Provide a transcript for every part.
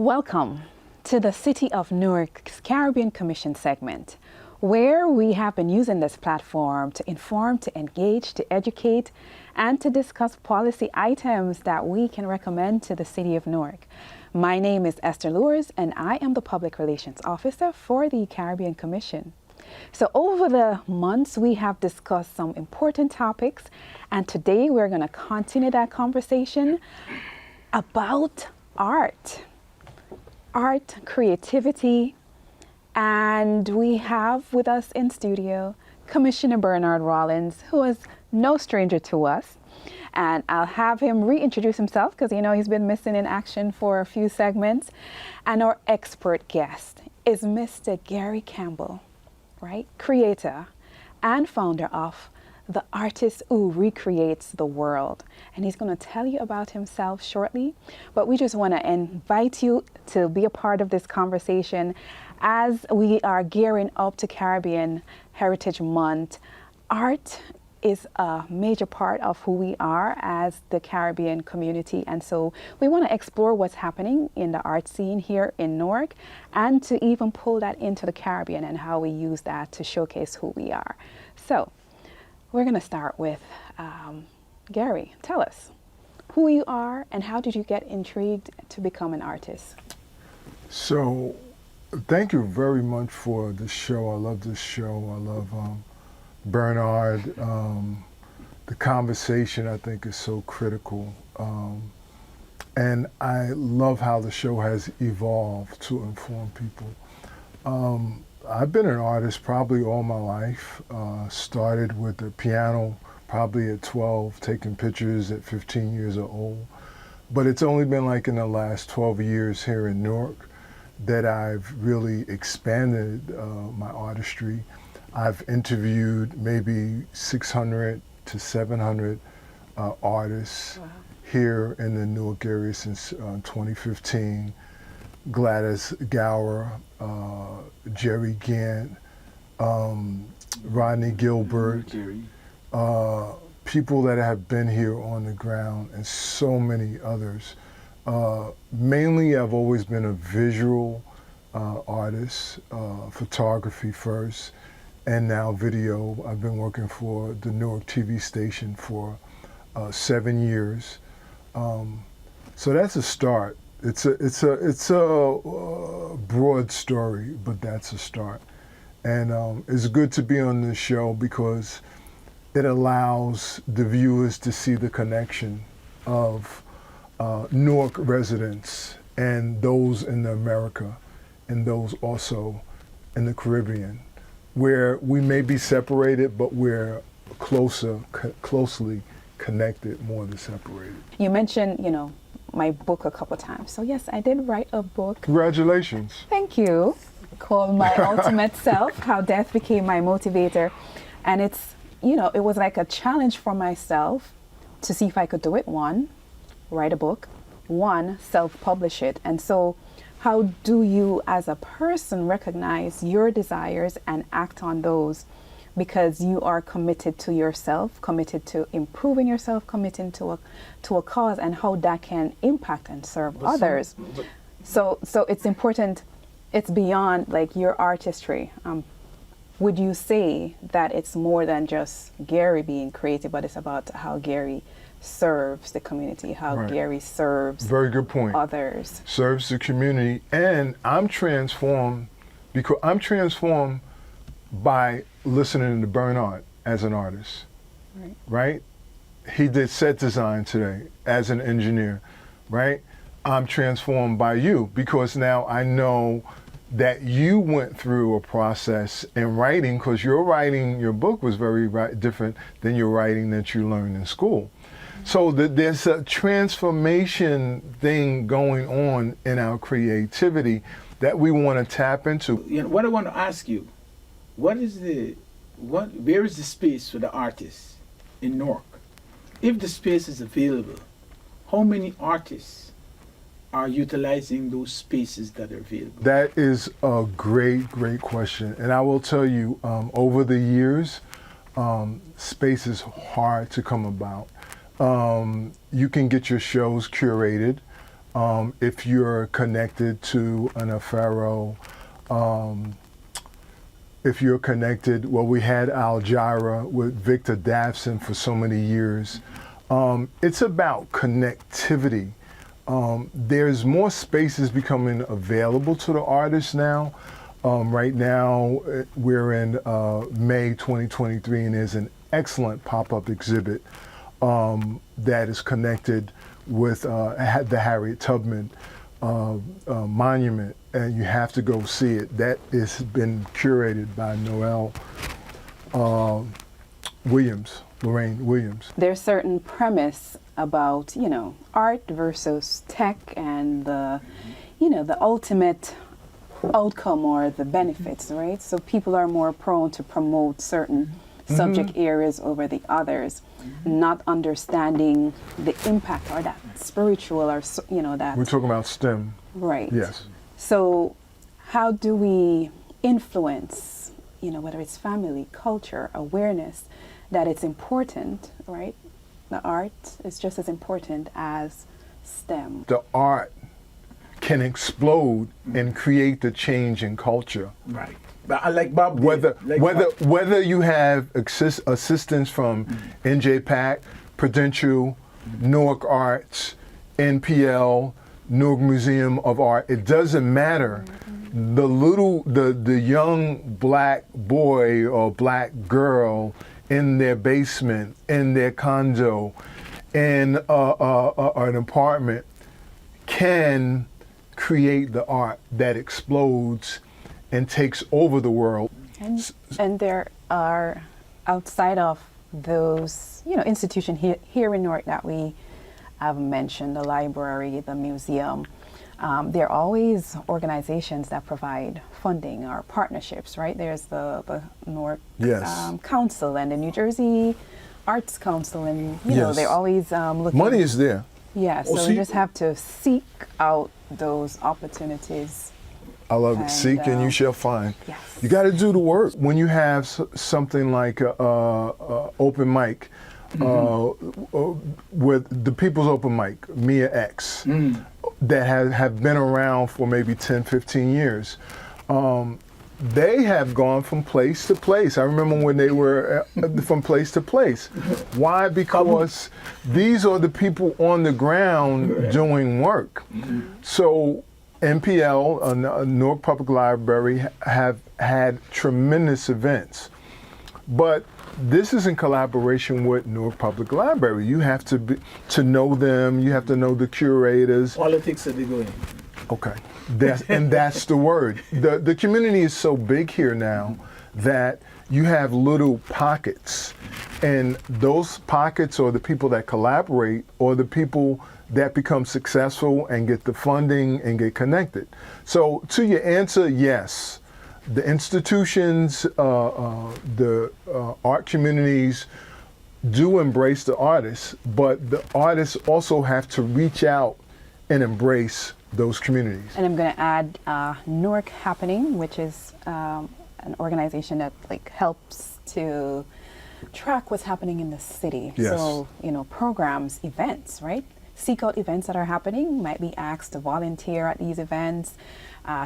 Welcome to the City of Newark's Caribbean Commission segment, where we have been using this platform to inform, to engage, to educate, and to discuss policy items that we can recommend to the City of Newark. My name is Esther Lewars, and I am the Public Relations Officer for the Caribbean Commission. So over the months, we have discussed some important topics, and today we're going to continue that conversation about art, creativity, and we have with us in studio Commissioner Bernard Rollins, who is no stranger to us. And I'll have him reintroduce himself because, you know, he's been missing in action for a few segments. And our expert guest is Mr. Gary Campbell, right? Creator and founder of The Artist Who Recreates the World. And he's going to tell you about himself shortly. But we just want to invite you to be a part of this conversation as we are gearing up to Caribbean Heritage Month. Art is a major part of who we are as the Caribbean community, and so we want to explore what's happening in the art scene here in Newark and to even pull that into the Caribbean and how we use that to showcase who we are. So we're going to start with Gary. Tell us who you are and how did you get intrigued to become an artist? So thank you very much for the show. I love this show. I love Bernard. The conversation, I think, is so critical. And I love how the show has evolved to inform people. I've been an artist probably all my life. Started with the piano probably at 12, taking pictures at 15 years old. But it's only been like in the last 12 years here in Newark that I've really expanded my artistry. I've interviewed maybe 600 to 700 artists here in the Newark area since 2015. Gladys Gower, Jerry Gant, Rodney Gilbert, people that have been here on the ground, and so many others. Mainly I've always been a visual artist, photography first, and now video. I've been working for the Newark TV station for 7 years. So that's a start. It's a broad story, but that's a start. And it's good to be on this show because it allows the viewers to see the connection of Newark residents and those in America and those also in the Caribbean, where we may be separated, but we're closely connected more than separated. You mentioned, you know, my book a couple times. So yes, I did write a book. Congratulations. Thank you. Called My Ultimate Self, How Death Became My Motivator. And it's, you know, it was like a challenge for myself to see if I could do it. One, write a book. One, self-publish it. And so how do you as a person recognize your desires and act on those because you are committed to yourself, committed to improving yourself, committed to a cause, and how that can impact and serve others. So it's important. It's beyond like your artistry. Would you say that it's more than just Gary being creative, but it's about how Gary serves the community, how Gary serves very good point. Others. Serves the community, and I'm transformed because I'm transformed by listening to Bernard as an artist. Right? He did set design today as an engineer, right? I'm transformed by you because now I know that you went through a process in writing, because your book was very different than your writing that you learned in school. So there's a transformation thing going on in our creativity that we want to tap into. You know, what I want to ask you, where is the space for the artists in Newark? If the space is available, how many artists are utilizing those spaces that are available? That is a great question. And I will tell you, over the years, space is hard to come about. You can get your shows curated. If you're connected to an Afaro, if you're connected, well, we had Algira with Victor Davson for so many years. It's about connectivity. There's more spaces becoming available to the artists now. Right now, we're in May 2023, and there's an excellent pop-up exhibit that is connected with the Harriet Tubman monument, and you have to go see it. That has been curated by Lorraine Williams. There's certain premise about, art versus tech and the ultimate outcome or the benefits, right? So people are more prone to promote certain subject areas over the others, not understanding the impact or that spiritual or, that. We're talking about STEM. Right. Yes. So how do we influence, whether it's family, culture, awareness, that it's important, right? The art is just as important as STEM. The art can explode and create the change in culture. Right. But I like Bob. Whether you have assistance from NJPAC, Prudential, Newark Arts, NPL, Newark Museum of Art, it doesn't matter. The young black boy or black girl in their basement, in their condo, in an apartment can create the art that explodes and takes over the world. And there are, outside of those, institutions here in Newark that we have mentioned, the library, the museum, there are always organizations that provide funding or partnerships, right? There's the Newark Council and the New Jersey Arts Council, and they're always looking. Money is there. Yeah, so we just have to seek out those opportunities. I love it. Seek and you shall find. Yes. You got to do the work. When you have something like open mic, with the People's Open Mic, Mia X, that have been around for maybe 10, 15 years. They have gone from place to place. I remember when they were from place to place. Why? Because these are the people on the ground doing work. So NPL, Newark Public Library, have had tremendous events. But this is in collaboration with Newark Public Library. You have to know them. You have to know the curators. Politics are they going? Okay, that's the word. The community is so big here now that you have little pockets, and those pockets are the people that collaborate or the people that become successful and get the funding and get connected. So to your answer, yes, the institutions, the art communities do embrace the artists, but the artists also have to reach out and embrace those communities. And I'm going to add Newark Happening, which is an organization that helps to track what's happening in the city. Yes. So, programs, events, right? Seek out events that are happening. Might be asked to volunteer at these events,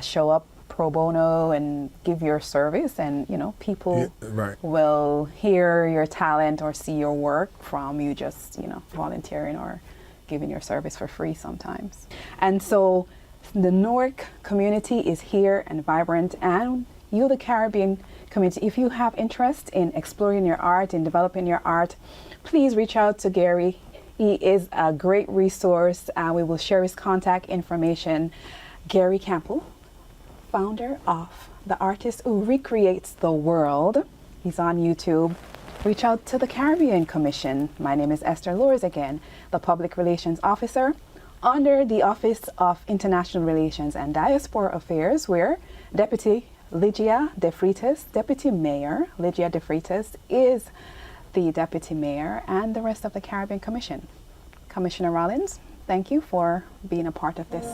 show up pro bono and give your service, and people will hear your talent or see your work from you just volunteering or giving your service for free sometimes. And so the Newark community is here and vibrant, and you, the Caribbean community, if you have interest in exploring your art, in developing your art, please reach out to Gary. He is a great resource. We will share his contact information. Gary Campbell, founder of The Artist Who Recreates the World. He's on YouTube. Reach out to the Caribbean Commission. My name is Esther Lewars again, the Public Relations Officer under the Office of International Relations and Diaspora Affairs, where Deputy Lygia De Freitas, Deputy Mayor Lygia De Freitas, is the Deputy Mayor, and the rest of the Caribbean Commission. Commissioner Rollins, thank you for being a part of this.